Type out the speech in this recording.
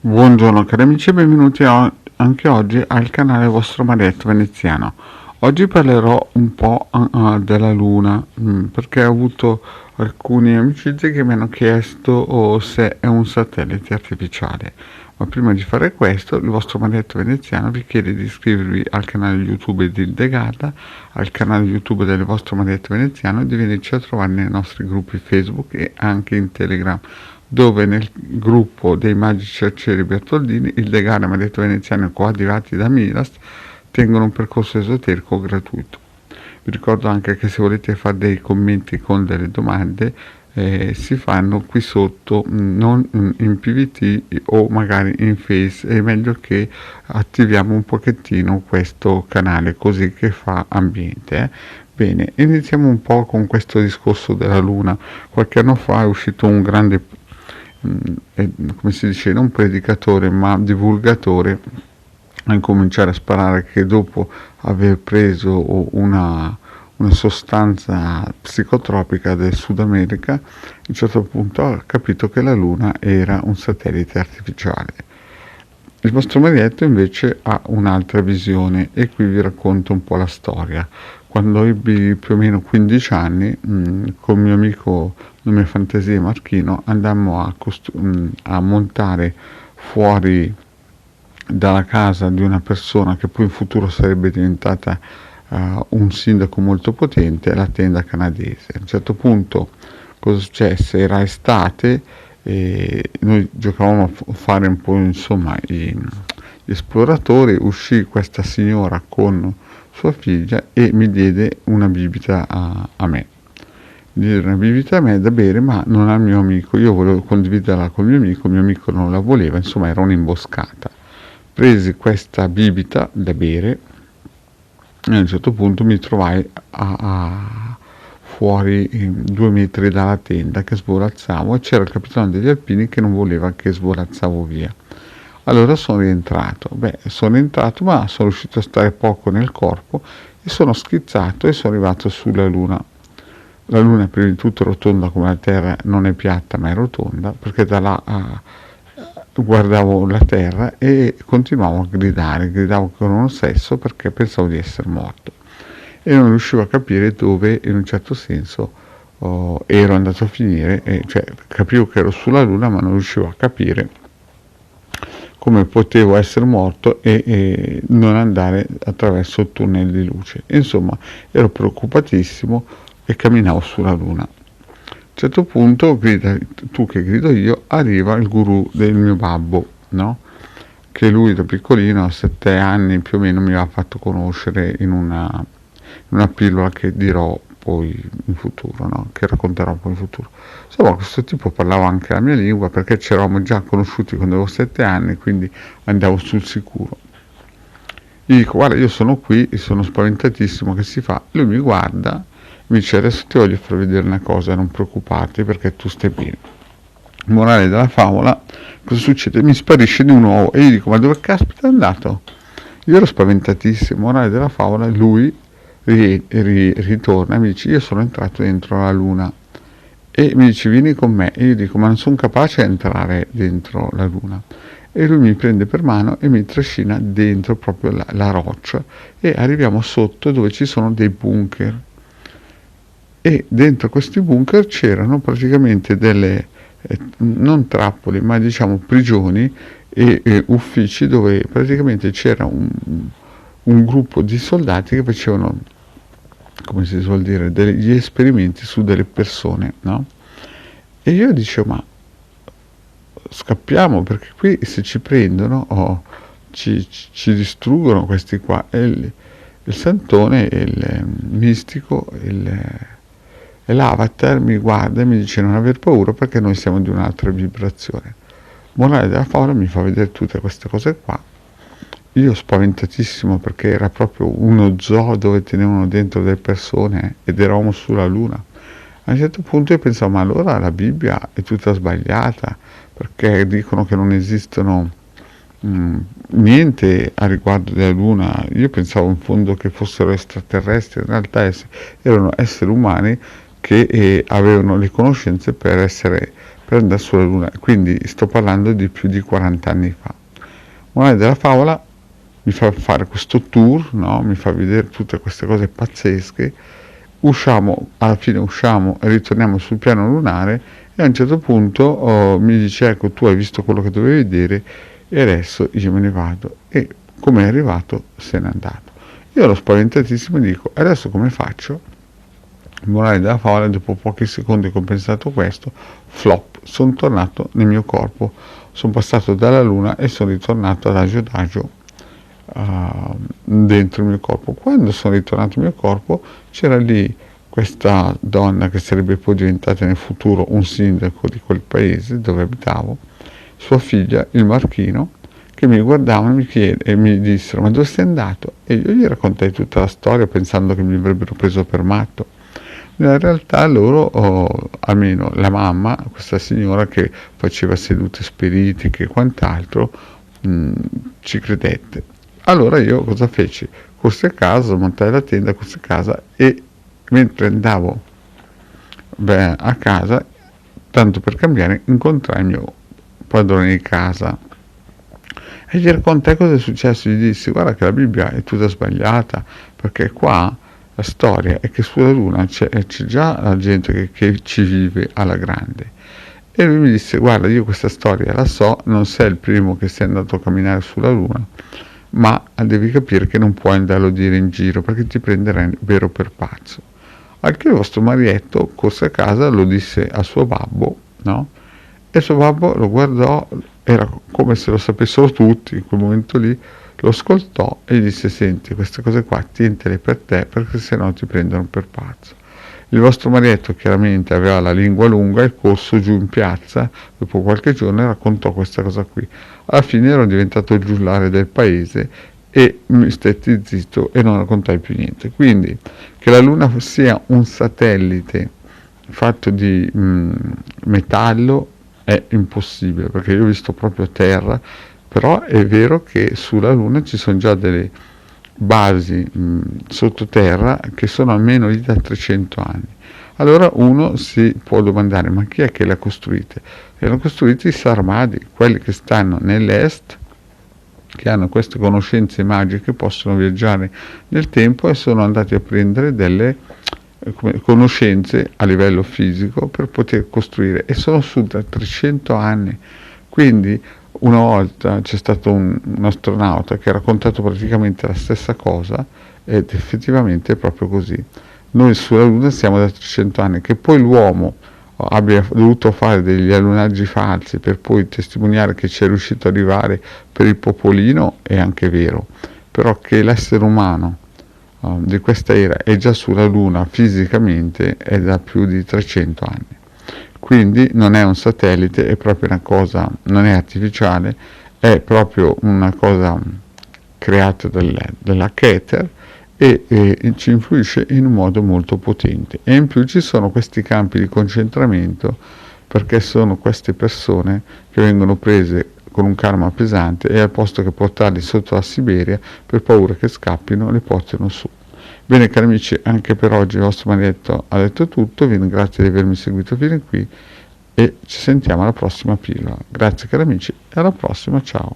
Buongiorno cari amici e benvenuti anche oggi al canale vostro Marietto Veneziano. Oggi parlerò un po' della Luna, perché ho avuto alcuni amici che mi hanno chiesto se è un satellite artificiale. Ma prima di fare questo, il vostro Marietto Veneziano vi chiede di iscrivervi al canale YouTube di Ildegarda, al canale YouTube del vostro Marietto Veneziano e di venirci a trovare nei nostri gruppi Facebook e anche in Telegram, dove nel gruppo dei magici arcieri Bertoldini il Degana Marietto Veneziano coadiuvati da Miras tengono un percorso esoterico gratuito. Vi ricordo anche che se volete fare dei commenti con delle domande si fanno qui sotto, non in PVT o magari in Face. È meglio che attiviamo un pochettino questo canale così che fa ambiente. Bene, iniziamo un po' con questo discorso della Luna. Qualche anno fa è uscito un grande, come si dice, non predicatore ma divulgatore, a incominciare a sparare che dopo aver preso una sostanza psicotropica del Sud America, a un certo punto ha capito che la Luna era un satellite artificiale. Il vostro Marietto invece ha un'altra visione e qui vi racconto un po' la storia. Quando ebbi più o meno 15 anni, con mio amico nome Fantasia Marchino, andammo a montare fuori dalla casa di una persona che poi in futuro sarebbe diventata un sindaco molto potente, la tenda canadese. A un certo punto cosa successe? Era estate e noi giocavamo a fare un po' insomma gli esploratori. Uscì questa signora con sua figlia e mi diede una bibita a me. Mi diede una bibita a me da bere, ma non al mio amico. Io volevo condividerla con il mio amico non la voleva, insomma era un'imboscata. Presi questa bibita da bere e a un certo punto mi trovai fuori 2 metri dalla tenda che svolazzavo e c'era il capitano degli alpini che non voleva che svolazzavo via. Allora sono rientrato, ma sono riuscito a stare poco nel corpo e sono schizzato e sono arrivato sulla Luna. La Luna prima di tutto è rotonda come la Terra, non è piatta ma è rotonda, perché da là guardavo la Terra e continuavo a gridavo con uno stesso perché pensavo di essere morto e non riuscivo a capire dove in un certo senso ero andato a finire, cioè capivo che ero sulla Luna ma non riuscivo a capire come potevo essere morto e non andare attraverso il tunnel di luce. Insomma, ero preoccupatissimo e camminavo sulla Luna. A un certo punto, tu che grido io, arriva il guru del mio babbo, no? Che lui da piccolino, a 7 anni più o meno, mi aveva fatto conoscere in una pillola che dirò poi in futuro, no? Che racconterò poi in futuro. Insomma, questo tipo parlava anche la mia lingua perché ci eravamo già conosciuti quando avevo 7 anni, quindi andavo sul sicuro. Gli dico, guarda, io sono qui e sono spaventatissimo, che si fa? Lui mi guarda, mi dice, adesso ti voglio far vedere una cosa, non preoccuparti perché tu stai bene. Morale della favola, cosa succede? Mi sparisce di nuovo e gli dico, ma dove caspita è andato? Io ero spaventatissimo. Morale della favola, lui ritorna e mi dice, io sono entrato dentro la Luna. E mi dice, vieni con me. E io dico, ma non sono capace di entrare dentro la Luna. E lui mi prende per mano e mi trascina dentro proprio la roccia e arriviamo sotto dove ci sono dei bunker. E dentro questi bunker c'erano praticamente delle, non trappole, ma diciamo prigioni e uffici dove praticamente c'era un gruppo di soldati che facevano, come si suol dire, degli esperimenti su delle persone, no? E io dicevo, ma scappiamo perché qui se ci prendono ci distruggono questi qua. E il santone, il mistico, e l'avatar mi guarda e mi dice non aver paura perché noi siamo di un'altra vibrazione. Morale della favola, mi fa vedere tutte queste cose qua. Io spaventatissimo perché era proprio uno zoo dove tenevano dentro delle persone ed eravamo sulla Luna. A un certo punto io pensavo, ma allora la Bibbia è tutta sbagliata perché dicono che non esistono niente a riguardo della Luna. Io pensavo in fondo che fossero extraterrestri, in realtà erano esseri umani che avevano le conoscenze per per andare sulla Luna, quindi sto parlando di più di 40 anni fa. Morale della favola, mi fa fare questo tour, no? Mi fa vedere tutte queste cose pazzesche, alla fine usciamo e ritorniamo sul piano lunare e a un certo punto mi dice ecco tu hai visto quello che dovevi vedere e adesso io me ne vado e come è arrivato se n'è andato. Io ero spaventatissimo e dico adesso come faccio? Morale della favola, dopo pochi secondi che ho pensato questo, flop, sono tornato nel mio corpo, sono passato dalla luna e sono ritornato adagio adagio dentro il mio corpo. Quando sono ritornato nel mio corpo c'era lì questa donna che sarebbe poi diventata nel futuro un sindaco di quel paese dove abitavo, sua figlia, il Marchino, che mi guardavano e mi dissero ma dove sei andato? E io gli raccontai tutta la storia pensando che mi avrebbero preso per matto. In realtà loro, almeno la mamma, questa signora che faceva sedute spiritiche e quant'altro, ci credette. Allora io cosa feci? Corsi a casa, montai la tenda, corsi a casa e mentre andavo a casa, tanto per cambiare, incontrai il mio padrone di casa e gli raccontai cosa è successo. Gli dissi guarda che la Bibbia è tutta sbagliata perché qua la storia è che sulla Luna c'è già la gente che ci vive alla grande. E lui mi disse guarda io questa storia la so, non sei il primo che sei andato a camminare sulla Luna, ma devi capire che non puoi andarlo a dire in giro perché ti prenderai vero per pazzo. Al che il vostro marietto corse a casa, lo disse a suo babbo, no? E suo babbo lo guardò, era come se lo sapessero tutti in quel momento lì, lo ascoltò e gli disse senti queste cose qua tientele per te perché sennò ti prendono per pazzo. Il vostro marietto chiaramente aveva la lingua lunga e corso giù in piazza dopo qualche giorno e raccontò questa cosa qui. Alla fine ero diventato il giullare del paese e mi stetti zitto e non raccontai più niente. Quindi che la Luna sia un satellite fatto di metallo è impossibile perché io ho visto proprio terra, però è vero che sulla Luna ci sono già delle basi sottoterra che sono almeno lì da 300 anni. Allora uno si può domandare ma chi è che le ha costruite? Le hanno costruite i Sarmadi, quelli che stanno nell'est, che hanno queste conoscenze magiche, possono viaggiare nel tempo e sono andati a prendere delle conoscenze a livello fisico per poter costruire e sono su da 300 anni. Quindi una volta c'è stato un astronauta che ha raccontato praticamente la stessa cosa ed effettivamente è proprio così. Noi sulla Luna siamo da 300 anni, che poi l'uomo abbia dovuto fare degli allunaggi falsi per poi testimoniare che ci è riuscito ad arrivare per il popolino è anche vero, però che l'essere umano di questa era è già sulla Luna fisicamente è da più di 300 anni. Quindi non è un satellite, è proprio una cosa, non è artificiale, è proprio una cosa creata dalla Keter e ci influisce in un modo molto potente. E in più ci sono questi campi di concentramento perché sono queste persone che vengono prese con un karma pesante e al posto che portarli sotto la Siberia per paura che scappino li portano su. Bene cari amici, anche per oggi il vostro marietto ha detto tutto, vi ringrazio di avermi seguito fino a qui e ci sentiamo alla prossima pillola. Grazie cari amici e alla prossima, ciao.